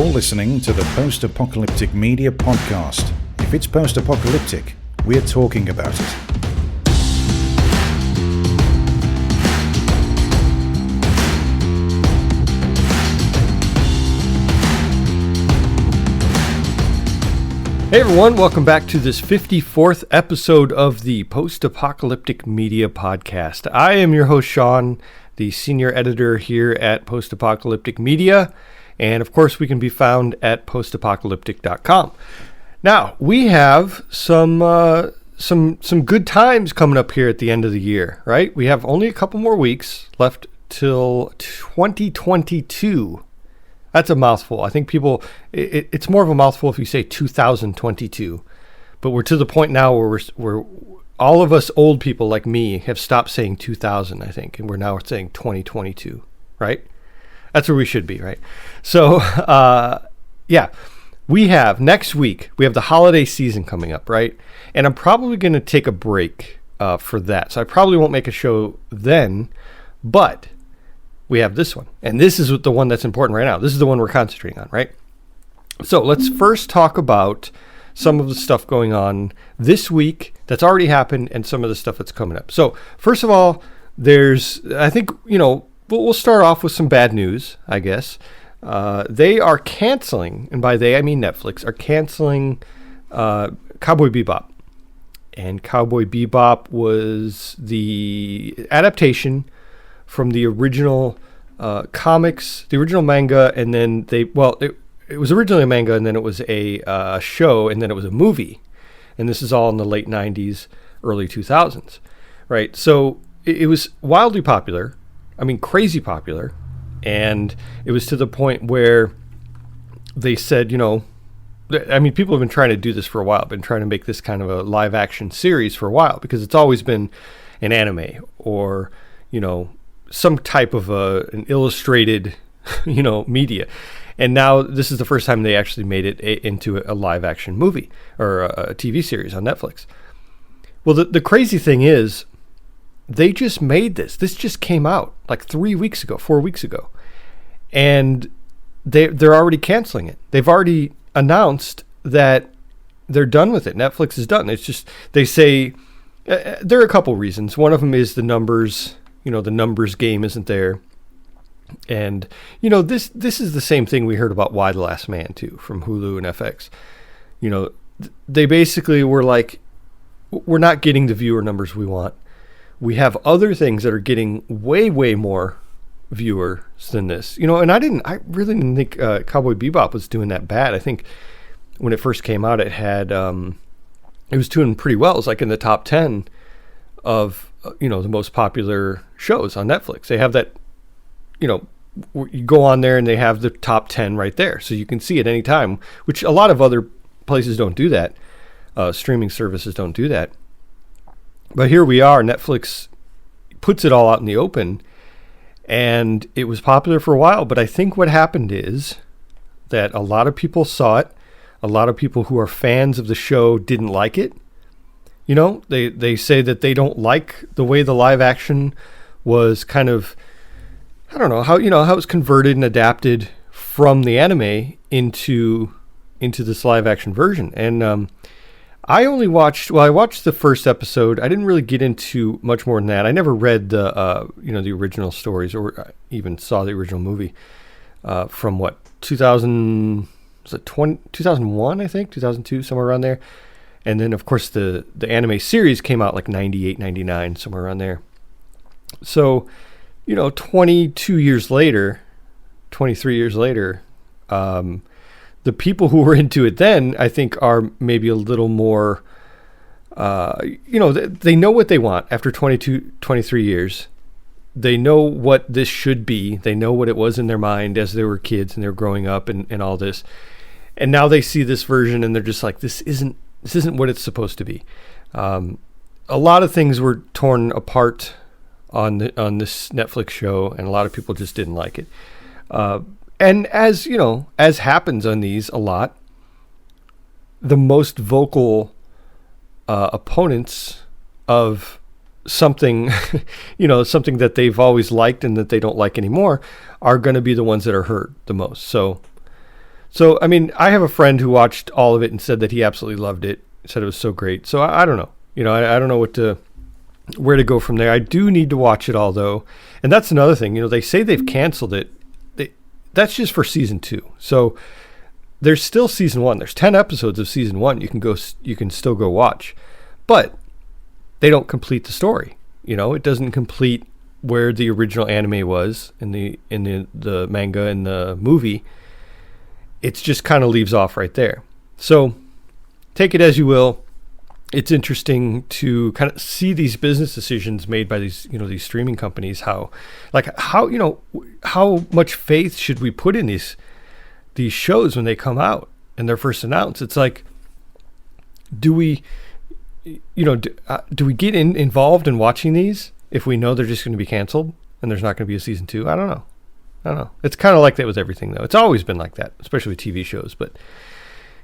You're listening to the Post-Apocalyptic Media Podcast. If it's post-apocalyptic, we're talking about it. Hey everyone, welcome back to this 54th episode of the Post-Apocalyptic Media Podcast. I am your host, Shawn, the senior editor here at Post-Apocalyptic Media, and of course we can be found at postapocalyptic.com. Now, we have some good times coming up here at the end of the year, right? We have only a couple more weeks left till 2022. That's a mouthful. I think people, it's more of a mouthful if you say 2022. But we're to the point now where we're all of us old people like me have stopped saying 2000, I think, and we're now saying 2022, right? That's where we should be, right? So, we have next week, we have the holiday season coming up, right? And I'm probably going to take a break for that. So I probably won't make a show then, but we have this one. And this is the one that's important right now. This is the one we're concentrating on, right? So let's first talk about some of the stuff going on this week that's already happened and some of the stuff that's coming up. So first of all, we'll start off with some bad news, I guess. They are canceling, and by they I mean Netflix, are canceling Cowboy Bebop. And Cowboy Bebop was the adaptation from the original comics, the original manga, and then it was originally a manga, and then it was a show, and then it was a movie. And this is all in the late 90s, early 2000s, right? So it was wildly popular. I mean, crazy popular. And it was to the point where they said, people have been trying to do this for a while, been trying to make this kind of a live action series for a while, because it's always been an anime or, some type of an illustrated, media. And now this is the first time they actually made it into a live action movie or a TV series on Netflix. Well, the crazy thing is they just made this. This just came out like 4 weeks ago. And they're already canceling it. They've already announced that they're done with it. Netflix is done. It's just, they say, there are a couple reasons. One of them is the numbers. The numbers game isn't there. And, this is the same thing we heard about Why the Last Man, too, from Hulu and FX. They basically were like, we're not getting the viewer numbers we want. We have other things that are getting way, way more viewers than this. And I really didn't think Cowboy Bebop was doing that bad. I think when it first came out, it had, it was doing pretty well. It was like in the top 10 of, the most popular shows on Netflix. They have that, you go on there and they have the top 10 right there. So you can see at any time, which a lot of other places don't do that. Streaming services don't do that. But here we are. Netflix puts it all out in the open, and it was popular for a while. But I think what happened is that a lot of people saw it. A lot of people who are fans of the show didn't like it. They say that they don't like the way the live action was kind of, I don't know how it was converted and adapted from the anime into this live action version. And I watched the first episode. I didn't really get into much more than that. I never read the original stories or even saw the original movie from 2001, I think, 2002, somewhere around there. And then, of course, the anime series came out like 98, 99, somewhere around there. So, 23 years later, the people who were into it then, I think, are maybe a little more, they know what they want after 23 years. They know what this should be. They know what it was in their mind as they were kids and they were growing up and all this. And now they see this version and they're just like, this isn't what it's supposed to be. A lot of things were torn apart on this Netflix show, and a lot of people just didn't like it. And as happens on these a lot, the most vocal opponents of something, something that they've always liked and that they don't like anymore, are going to be the ones that are hurt the most. So So, I mean, I have a friend who watched all of it and said that he absolutely loved it. Said it was so great. So I don't know. I don't know where to go from there. I do need to watch it all though, and that's another thing. They say they've canceled it. That's just for season 2. So there's still season 1. There's 10 episodes of season 1. You can still go watch, but they don't complete the story. It doesn't complete where the original anime was in the manga and the movie. It's just kind of leaves off right there. So take it as you will. It's interesting to kind of see these business decisions made by these streaming companies. How much faith should we put in these shows when they come out and they're first announced? It's like, do we get involved in watching these if we know they're just going to be canceled and there's not going to be a season 2? I don't know. It's kind of like that with everything, though. It's always been like that, especially with TV shows. But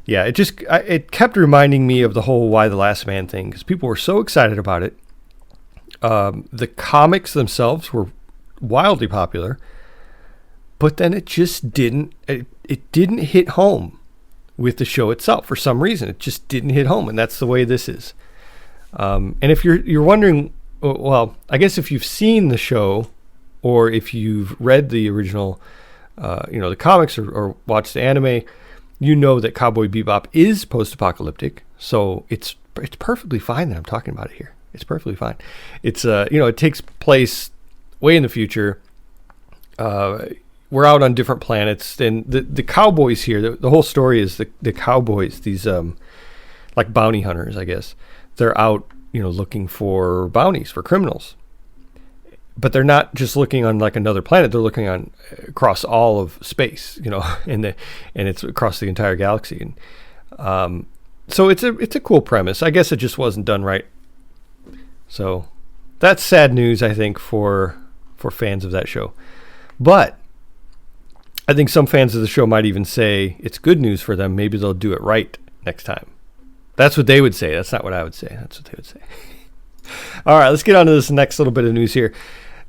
yeah, it kept reminding me of the whole Y the Last Man thing because people were so excited about it. The comics themselves were wildly popular, but then it just didn't. It didn't hit home with the show itself for some reason. It just didn't hit home, and that's the way this is. And if you're wondering, well, I guess if you've seen the show, or if you've read the original, the comics or watched the anime, that Cowboy Bebop is post-apocalyptic. So it's perfectly fine that I'm talking about it here. It's perfectly fine. It's it takes place way in the future. We're out on different planets, and the cowboys here. The whole story is the cowboys. These like bounty hunters, I guess. They're out, looking for bounties for criminals. But they're not just looking on like another planet. They're looking on across all of space, and it's across the entire galaxy. And so it's a cool premise. I guess it just wasn't done right. So that's sad news, I think, for fans of that show. But I think some fans of the show might even say it's good news for them. Maybe they'll do it right next time. That's what they would say. That's not what I would say. That's what they would say. All right, let's get on to this next little bit of news here.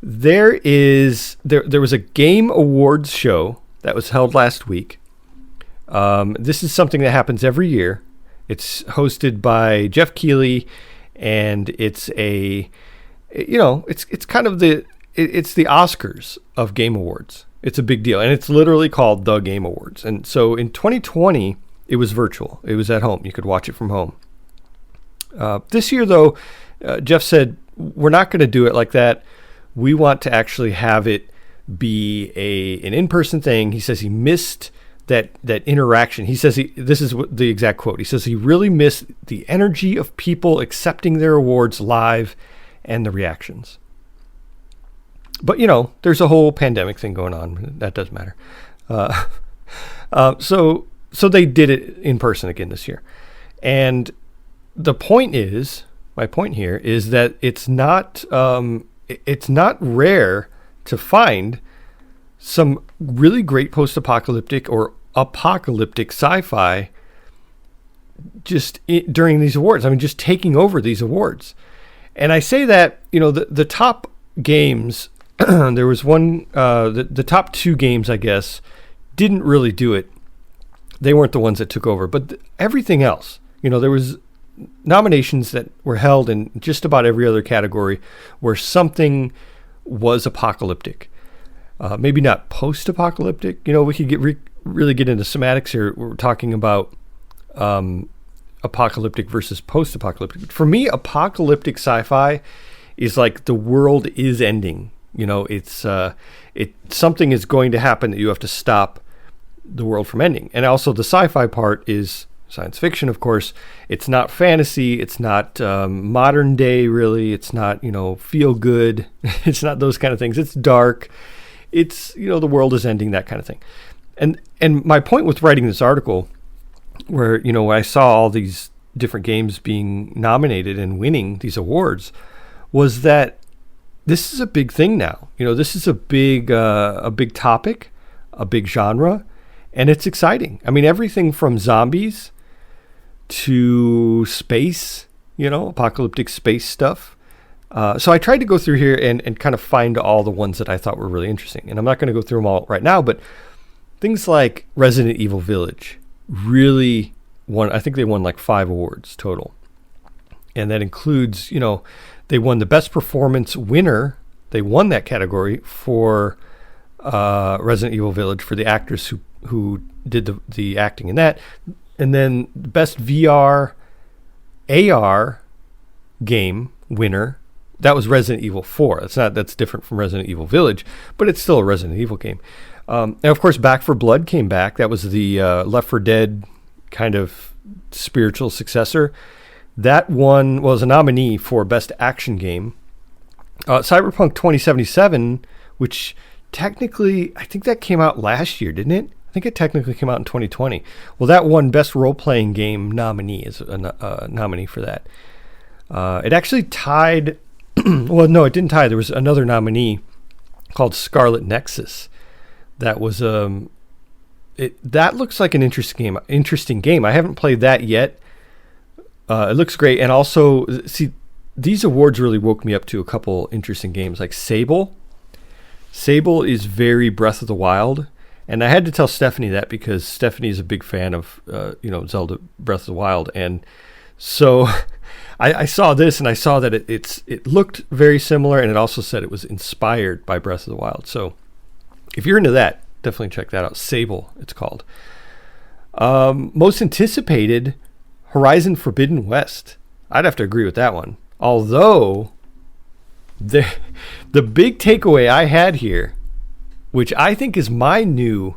There was a Game Awards show that was held last week. This is something that happens every year. It's hosted by Jeff Keighley, and it's it's kind of it's the Oscars of Game Awards. It's a big deal, and it's literally called the Game Awards. And so in 2020, it was virtual. It was at home. You could watch it from home. This year, though, Jeff said, we're not going to do it like that. We want to actually have it be an in-person thing. He says he missed that interaction. He says this is the exact quote. He says he really missed the energy of people accepting their awards live and the reactions. But, there's a whole pandemic thing going on. That does matter. So they did it in person again this year. And my point here is that it's not rare to find some really great post-apocalyptic or apocalyptic sci-fi during these awards. I mean, just taking over these awards. And I say that, the top games, there was one, the top 2 games, I guess, didn't really do it. They weren't the ones that took over. But everything else, there was nominations that were held in just about every other category where something was apocalyptic. Maybe not post-apocalyptic. We could really get into semantics here. We're talking about apocalyptic versus post-apocalyptic. For me, apocalyptic sci-fi is like the world is ending. It's something is going to happen that you have to stop the world from ending. And also the sci-fi part is science fiction, of course. It's not fantasy. It's not modern day, really. It's not, feel good. It's not those kind of things. It's dark. It's, the world is ending, that kind of thing. And my point with writing this article, where, when I saw all these different games being nominated and winning these awards, was that this is a big thing now. This is a big topic, a big genre, and it's exciting. I mean, everything from zombies to space, apocalyptic space stuff. So I tried to go through here and kind of find all the ones that I thought were really interesting. And I'm not going to go through them all right now, but things like Resident Evil Village really won. I think they won like 5 awards total. And that includes, they won the best performance winner. They won that category for Resident Evil Village for the actors who did the acting in that. And then the best VR AR game winner, that was Resident Evil 4. That's different from Resident Evil Village, but it's still a Resident Evil game. And of course, Back 4 Blood came back. That was the Left 4 Dead kind of spiritual successor. That one was a nominee for Best Action Game. Cyberpunk 2077, which technically, I think that came out last year, didn't it? I think it technically came out in 2020. Well, that won Best Role-Playing Game nominee as a nominee for that. It actually tied... well, no, it didn't tie. There was another nominee called Scarlet Nexus. That was... that looks like an interesting game. I haven't played that yet. It looks great. And also, see, these awards really woke me up to a couple interesting games, like Sable. Sable is very Breath of the Wild. And I had to tell Stephanie that because Stephanie is a big fan of, Zelda Breath of the Wild. And so I saw this and I saw that it looked very similar, and it also said it was inspired by Breath of the Wild. So if you're into that, definitely check that out. Sable, it's called. Most anticipated, Horizon Forbidden West. I'd have to agree with that one. Although the big takeaway I had here, which I think is my new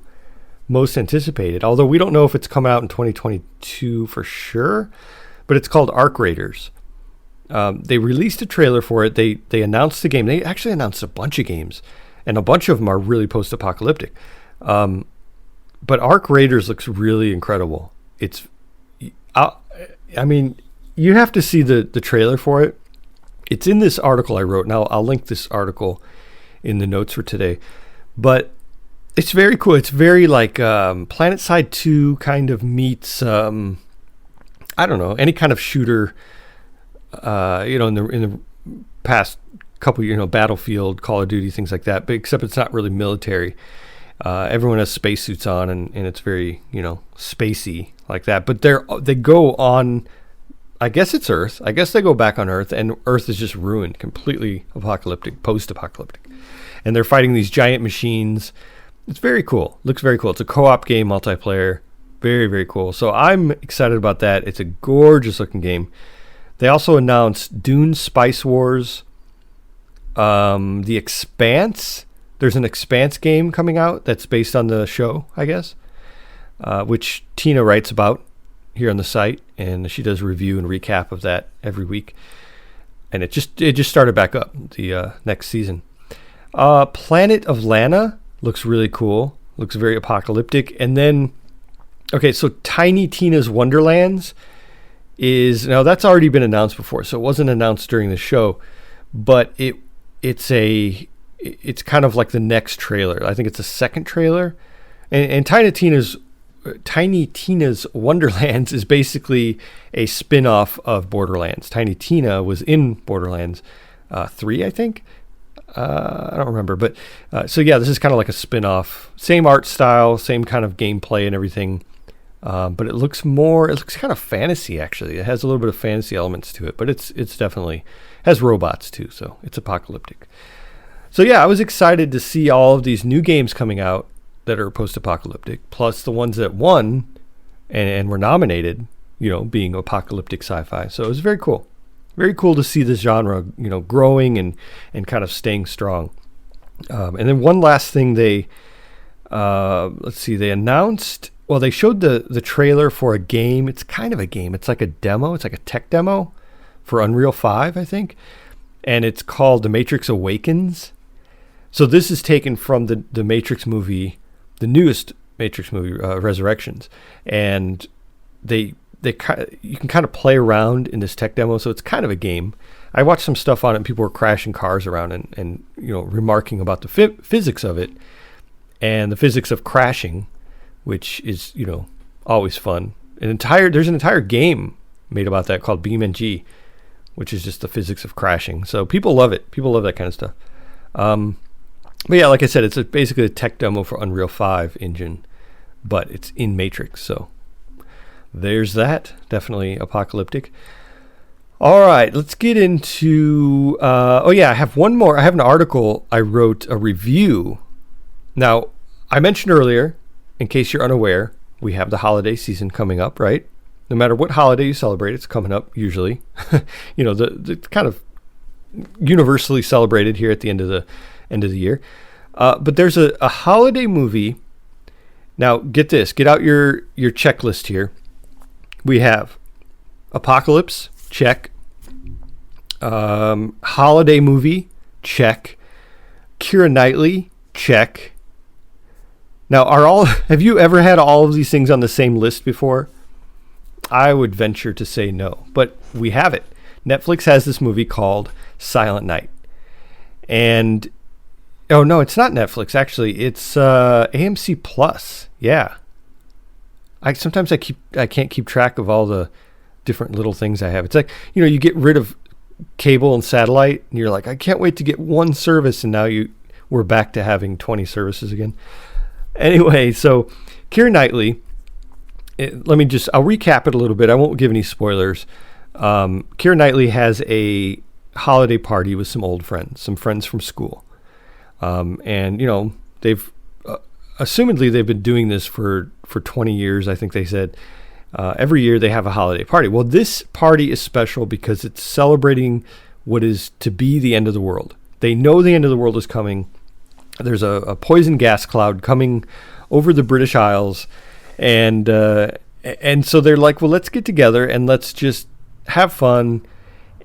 most anticipated, although we don't know if it's coming out in 2022 for sure, but it's called Arc Raiders. They released a trailer for it. They announced the game. They actually announced a bunch of games, and a bunch of them are really post-apocalyptic. But Arc Raiders looks really incredible. You have to see the trailer for it. It's in this article I wrote. Now I'll link this article in the notes for today. But it's very cool. It's very like PlanetSide 2 kind of meets, I don't know, any kind of shooter, in the past couple, Battlefield, Call of Duty, things like that. But except it's not really military. Everyone has spacesuits on, and it's very, spacey like that. But they go on, I guess it's Earth. I guess they go back on Earth, and Earth is just ruined, completely apocalyptic, post-apocalyptic. And they're fighting these giant machines. It's very cool. Looks very cool. It's a co-op game, multiplayer. Very, very cool. So I'm excited about that. It's a gorgeous looking game. They also announced Dune Spice Wars. The Expanse. There's an Expanse game coming out that's based on the show, I guess, which Tina writes about here on the site. And she does a review and recap of that every week. And it just started back up the next season. Planet of Lana looks really cool. Looks very apocalyptic. And then, so Tiny Tina's Wonderlands now that's already been announced before, so it wasn't announced during the show, but it's kind of like the next trailer. I think it's the second trailer. And Tiny Tina's Wonderlands is basically a spin-off of Borderlands. Tiny Tina was in Borderlands 3, I think. I don't remember, but this is kind of like a spin-off, same art style, same kind of gameplay and everything, but it looks kind of fantasy, actually. It has a little bit of fantasy elements to it, but it's definitely has robots too, so it's apocalyptic. So I was excited to see all of these new games coming out that are post-apocalyptic, plus the ones that won and were nominated, being apocalyptic sci-fi. So it was very cool. Very cool to see this genre, growing and kind of staying strong. And then one last thing they announced, they showed the trailer for a game. It's kind of a game. It's like a demo. It's like a tech demo for Unreal 5, I think. And it's called The Matrix Awakens. So this is taken from the Matrix movie, the newest Matrix movie, Resurrections. And you can kind of play around in this tech demo, so it's kind of a game. I watched some stuff on it, and people were crashing cars around and remarking about the physics of it and the physics of crashing, which is always fun. There's an entire game made about that called BeamNG, which is just the physics of crashing. So people love it. People love that kind of stuff. But like I said, it's basically a tech demo for Unreal 5 engine. but it's in Matrix. So there's that. Definitely apocalyptic. All right, let's get into... I have one more. I have an article I wrote, a review. Now, I mentioned earlier, in case you're unaware, we have the holiday season coming up, right? No matter what holiday you celebrate, it's coming up usually. The kind of universally celebrated here at the end of the year. But there's a holiday movie. Now, get this. Get out your checklist here. We have Apocalypse, check. Holiday movie, check. Keira Knightley, check. Now, have you ever had all of these things on the same list before? I would venture to say no, but we have it. Netflix has this movie called Silent Night. And, oh no, it's not Netflix, actually. It's AMC Plus. Yeah. Sometimes I can't keep track of all the different little things I have. It's like, you get rid of cable and satellite, and you're like, I can't wait to get one service, and now we're back to having 20 services again. Anyway, so Keira Knightley, I'll recap it a little bit. I won't give any spoilers. Keira Knightley has a holiday party with some old friends, some friends from school. And, they've, assumedly they've been doing this for 20 years, I think they said. Every year they have a holiday party. Well, this party is special because it's celebrating what is to be the end of the world. They know the end of the world is coming. There's a poison gas cloud coming over the British Isles. And so they're like, well, let's get together and let's just have fun.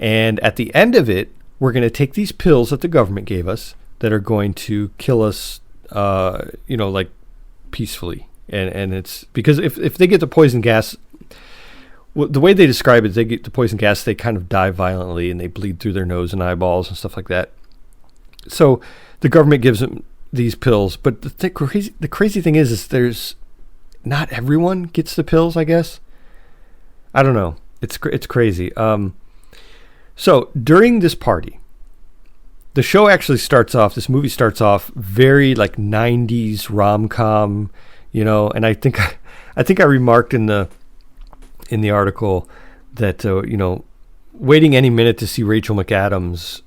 And at the end of it, we're going to take these pills that the government gave us that are going to kill us, peacefully. And it's because if they get the poison gas, well, the way they describe it, they get the poison gas, they kind of die violently and they bleed through their nose and eyeballs and stuff like that. So the government gives them these pills, but the crazy thing is there's not everyone gets the pills, I guess. I don't know. It's crazy. So during this party, the show actually this movie starts off very like 90s rom-com, and I think I remarked in the article that, waiting any minute to see Rachel McAdams,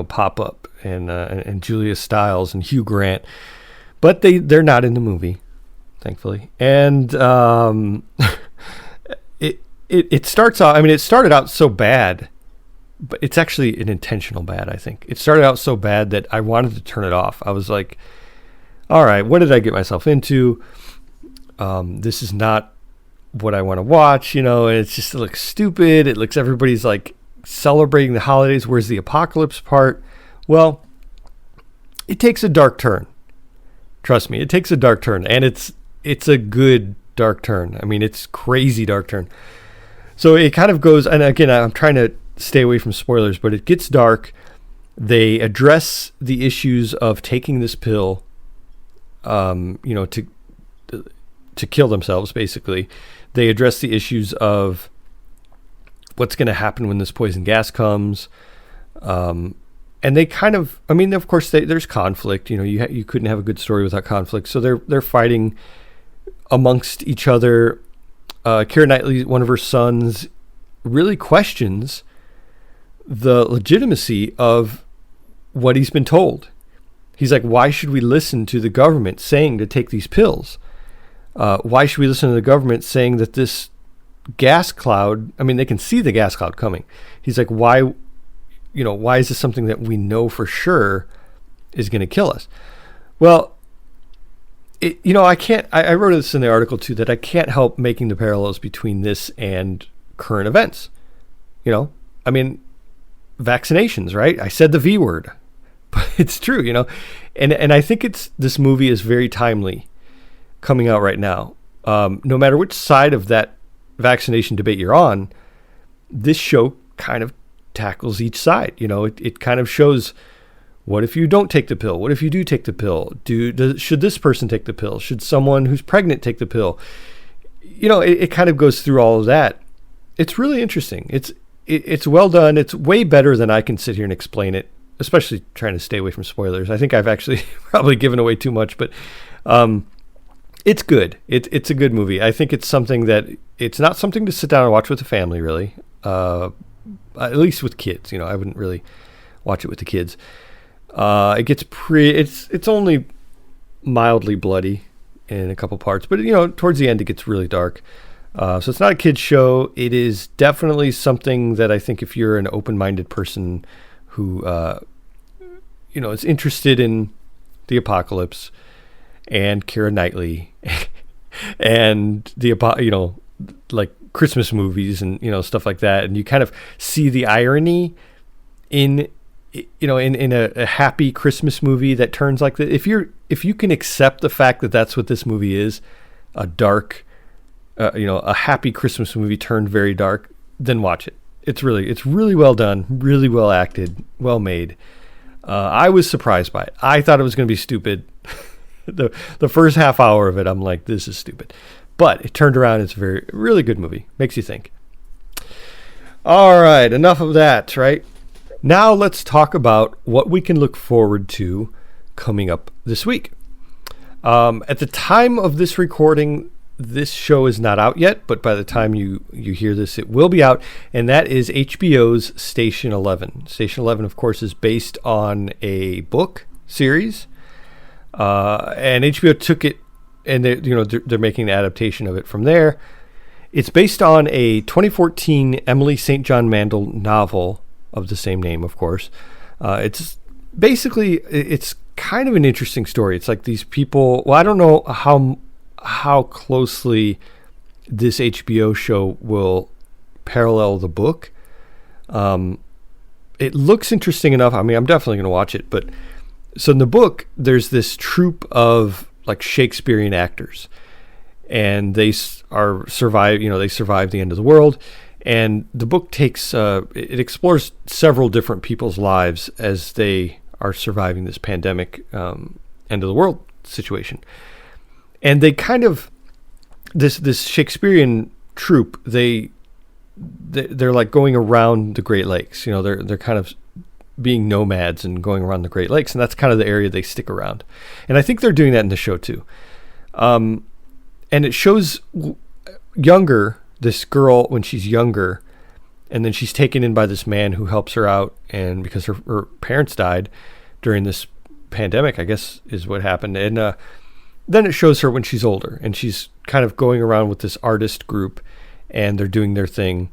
pop up and Julia Stiles and Hugh Grant, but they're not in the movie, thankfully. And it starts off. I mean, it started out so bad, but it's actually an intentional bad. I think it started out so bad that I wanted to turn it off. I was like, all right, what did I get myself into? This is not what I want to watch, and it looks stupid. It looks, everybody's like celebrating the holidays. Where's the apocalypse part? Well, it takes a dark turn. Trust me, it takes a dark turn, and it's a good dark turn. I mean, it's crazy dark turn. So it kind of goes, and again, I'm trying to stay away from spoilers, but it gets dark. They address the issues of taking this pill, to kill themselves, basically. They address the issues of what's going to happen when this poison gas comes. And they kind of, I mean, of course, there's conflict. You couldn't have a good story without conflict. So they're fighting amongst each other. Keira Knightley, one of her sons, really questions the legitimacy of what he's been told. He's like, why should we listen to the government saying to take these pills? Why should we listen to the government saying that this gas cloud, I mean, they can see the gas cloud coming. He's like, why is this something that we know for sure is going to kill us? Well, I wrote this in the article too, that I can't help making the parallels between this and current events. I mean, vaccinations, right? I said the V word, but it's true, and I think this movie is very timely coming out right now. No matter which side of that vaccination debate you're on, this show kind of tackles each side. It kind of shows, what if you don't take the pill? What if you do take the pill? Should this person take the pill? Should someone who's pregnant take the pill? It kind of goes through all of that. It's really interesting. It's well done. It's way better than I can sit here and explain it, especially trying to stay away from spoilers. I think I've actually probably given away too much, but It's good. It's a good movie. I think it's something that it's not something to sit down and watch with the family, really. At least with kids, I wouldn't really watch it with the kids. It gets it's only mildly bloody in a couple parts, but towards the end it gets really dark. So it's not a kid's show. It is definitely something that I think if you're an open-minded person who is interested in the apocalypse and Keira Knightley and the like Christmas movies and stuff like that, and you kind of see the irony in a happy Christmas movie that turns like that. If you can accept the fact that that's what this movie is, a dark, a happy Christmas movie turned very dark, then watch it. It's really well done, really well acted, well made. I was surprised by it. I thought it was going to be stupid. The first half hour of it, I'm like, this is stupid. But it turned around. It's a really good movie. Makes you think. All right, enough of that, right? Now let's talk about what we can look forward to coming up this week. At the time of this recording, this show is not out yet, but by the time you hear this, it will be out, and that is HBO's Station 11. Station 11, of course, is based on a book series, and HBO took it, and they're making an adaptation of it from there. It's based on a 2014 Emily St. John Mandel novel of the same name, of course. It's kind of an interesting story. It's like these people. Well, I don't know how closely this HBO show will parallel the book. It looks interesting enough. I mean, I'm definitely going to watch it. But so in the book, there's this troupe of like Shakespearean actors, and they survive the end of the world. And the book takes it explores several different people's lives as they are surviving this pandemic end of the world situation. And they kind of this Shakespearean troupe, they're like going around the Great Lakes. They're kind of being nomads and going around the Great Lakes, and that's kind of the area they stick around. And I think they're doing that in the show too. And it shows this girl when she's younger, and then she's taken in by this man who helps her out, and because her parents died during this pandemic, I guess is what happened. And then it shows her when she's older, and she's kind of going around with this artist group, and they're doing their thing,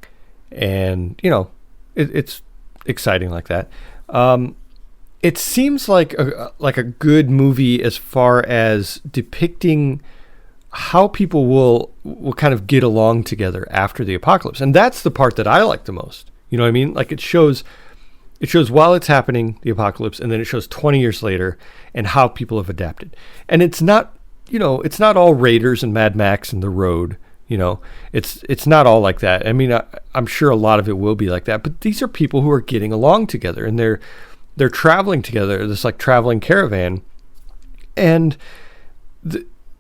and it's exciting like that. It seems like a good movie as far as depicting how people will kind of get along together after the apocalypse, and that's the part that I like the most. You know what I mean? Like it shows while it's happening, the apocalypse, and then it shows 20 years later and how people have adapted. And it's not all Raiders and Mad Max and The Road. It's not all like that. I mean, I'm sure a lot of it will be like that, but these are people who are getting along together, and they're traveling together, this like traveling caravan. And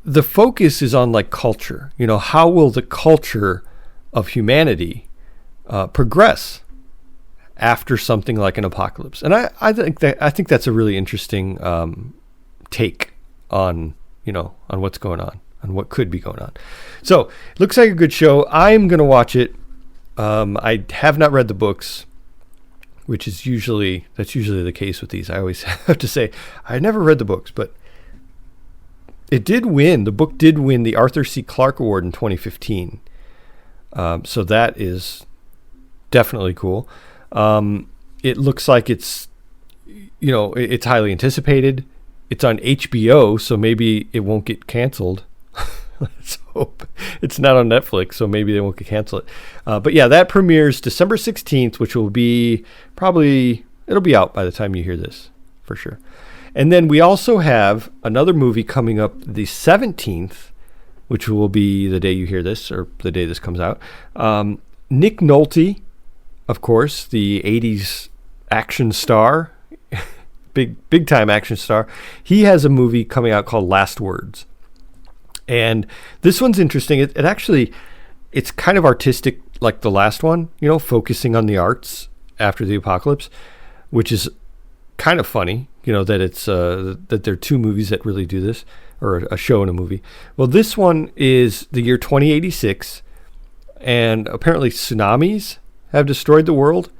the focus is on like culture. How will the culture of humanity progress after something like an apocalypse? And I think that's a really interesting take on what's going on and what could be going on. So it looks like a good show. I'm going to watch it. I have not read the books, which is usually the case with these. I always have to say I never read the books, but it did win. The book did win the Arthur C. Clarke Award in 2015. So that is definitely cool. It looks like it's highly anticipated. It's on HBO, so maybe it won't get canceled. Let's hope. It's not on Netflix, so maybe they won't get canceled. But yeah, that premieres December 16th, which will be it'll be out by the time you hear this, for sure. And then we also have another movie coming up the 17th, which will be the day you hear this, or the day this comes out. Nick Nolte, of course, the 80s action star, big time action star. He has a movie coming out called Last Words. And this one's interesting. It's kind of artistic like the last one, focusing on the arts after the apocalypse, which is kind of funny, that it's that there are two movies that really do this. or a show and a movie. Well, this one is the year 2086, and apparently tsunamis have destroyed the world.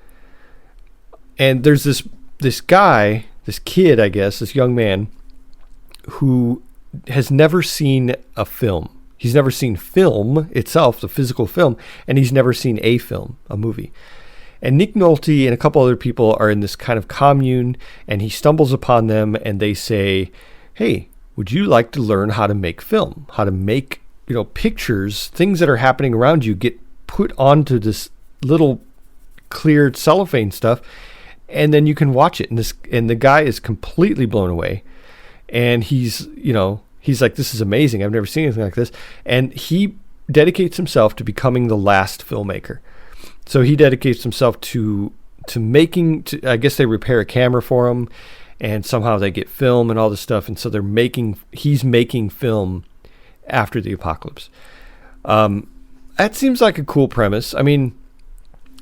And there's this guy, this kid, I guess, this young man, who has never seen a film. He's never seen film itself, the physical film, and he's never seen a film, a movie. And Nick Nolte and a couple other people are in this kind of commune, and he stumbles upon them, and they say, hey, would you like to learn how to make film? How to make, pictures, things that are happening around you get put onto this little clear cellophane stuff, and then you can watch it. And the guy is completely blown away. And he's like, this is amazing. I've never seen anything like this. And he dedicates himself to becoming the last filmmaker. So he dedicates himself to making, I guess they repair a camera for him, and somehow they get film and all this stuff. And so he's making film after the apocalypse. That seems like a cool premise. I mean,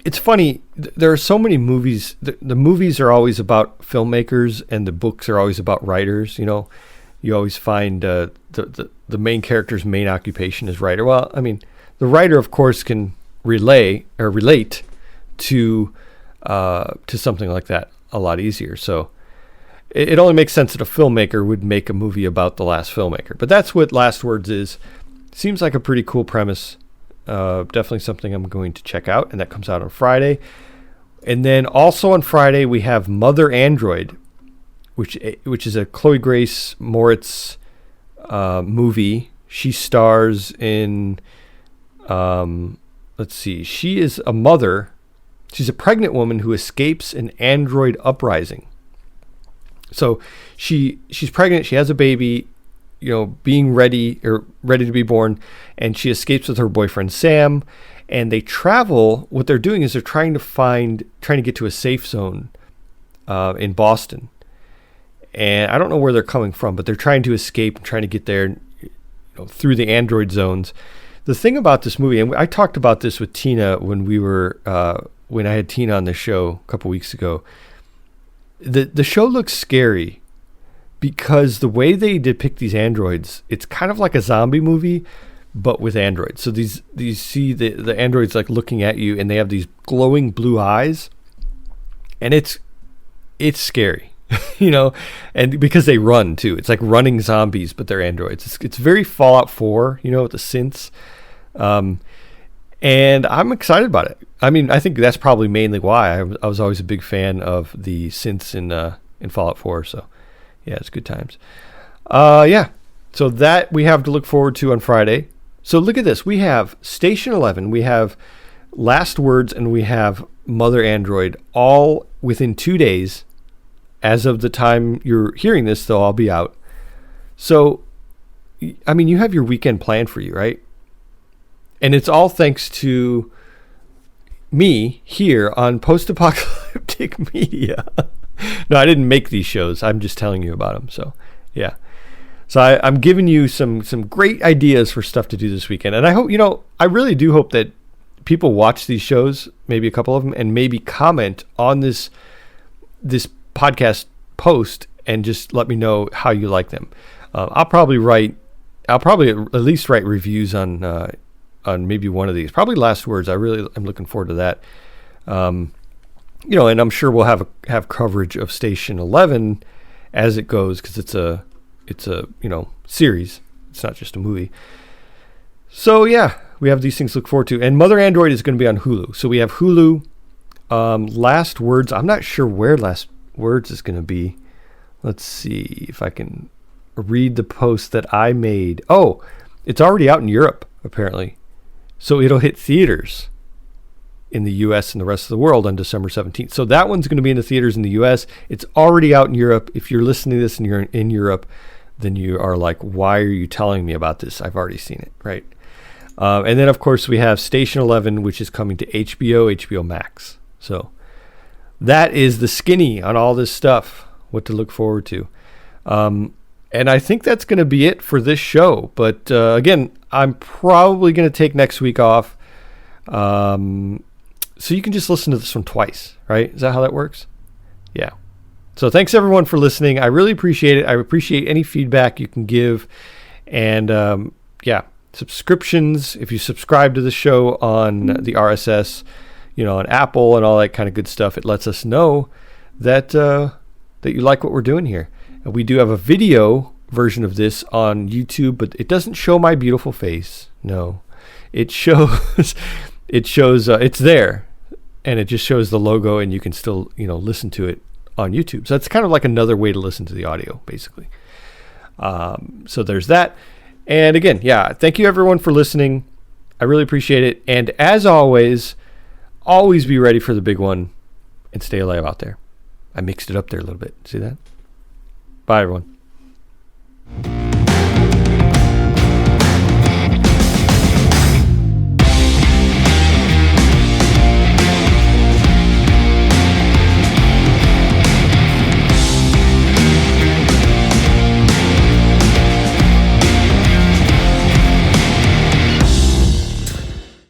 it's funny. There are so many movies. The movies are always about filmmakers, and the books are always about writers. You always find the main character's main occupation is writer. Well, I mean, the writer, of course, can relate to something like that a lot easier. So it only makes sense that a filmmaker would make a movie about the last filmmaker. But that's what Last Words is. Seems like a pretty cool premise. Definitely something I'm going to check out, and that comes out on Friday. And then also on Friday we have Mother Android, which is a Chloe Grace Moritz movie. She stars in, let's see, she is a mother. She's a pregnant woman who escapes an android uprising. So she's pregnant. She has a baby, being ready to be born, and she escapes with her boyfriend Sam, and they travel. What they're doing is they're trying to get to a safe zone in Boston. And I don't know where they're coming from, but they're trying to escape and trying to get there through the android zones. The thing about this movie, and I talked about this with Tina when I had Tina on the show a couple weeks ago. The show looks scary because the way they depict these androids, it's kind of like a zombie movie, but with androids. So these see the androids like looking at you, and they have these glowing blue eyes, and it's scary. And because they run too. It's like running zombies, but they're androids. It's very Fallout 4, with the synths. And I'm excited about it. I mean, I think that's probably mainly why I was always a big fan of the synths in Fallout 4. So yeah, it's good times. Yeah. So that we have to look forward to on Friday. So look at this. We have Station 11, we have Last Words, and we have Mother Android all within 2 days. As of the time you're hearing this, they'll all be out. So, I mean, you have your weekend planned for you, right? And it's all thanks to me here on Post-Apocalyptic Media. No, I didn't make these shows. I'm just telling you about them. So, yeah. So I'm giving you some great ideas for stuff to do this weekend. And I hope, I really do hope that people watch these shows, maybe a couple of them, and maybe comment on this podcast post and just let me know how you like them. I'll probably at least write reviews on maybe one of these. Probably Last Words. I'm looking forward to that. And I'm sure we'll have coverage of Station 11 as it goes, because it's a series. It's not just a movie. So yeah, we have these things to look forward to. And Mother Android is going to be on Hulu. So we have Hulu. Last Words. I'm not sure where Last Words is going to be. Let's see if I can read the post that I made. Oh, it's already out in Europe, apparently. So it'll hit theaters in the U.S. and the rest of the world on December 17th. So that one's going to be in the theaters in the U.S. It's already out in Europe. If you're listening to this and you're in Europe, then you are like, why are you telling me about this? I've already seen it, right? And then, of course, we have Station 11, which is coming to HBO Max. So that is the skinny on all this stuff, what to look forward to. And I think that's going to be it for this show. But again, I'm probably going to take next week off. So you can just listen to this one twice, right? Is that how that works? Yeah. So thanks everyone for listening. I really appreciate it. I appreciate any feedback you can give. And subscriptions. If you subscribe to the show on the RSS, on Apple and all that kind of good stuff, it lets us know that that you like what we're doing here. And we do have a video version of this on YouTube, but it doesn't show my beautiful face. No, it shows it's there, and it just shows the logo, and you can still listen to it on YouTube. So it's kind of like another way to listen to the audio, basically. So there's that. And again, thank you everyone for listening. I really appreciate it. And as always be ready for the big one and stay alive out there. I mixed it up there a little bit. See that? Bye, everyone.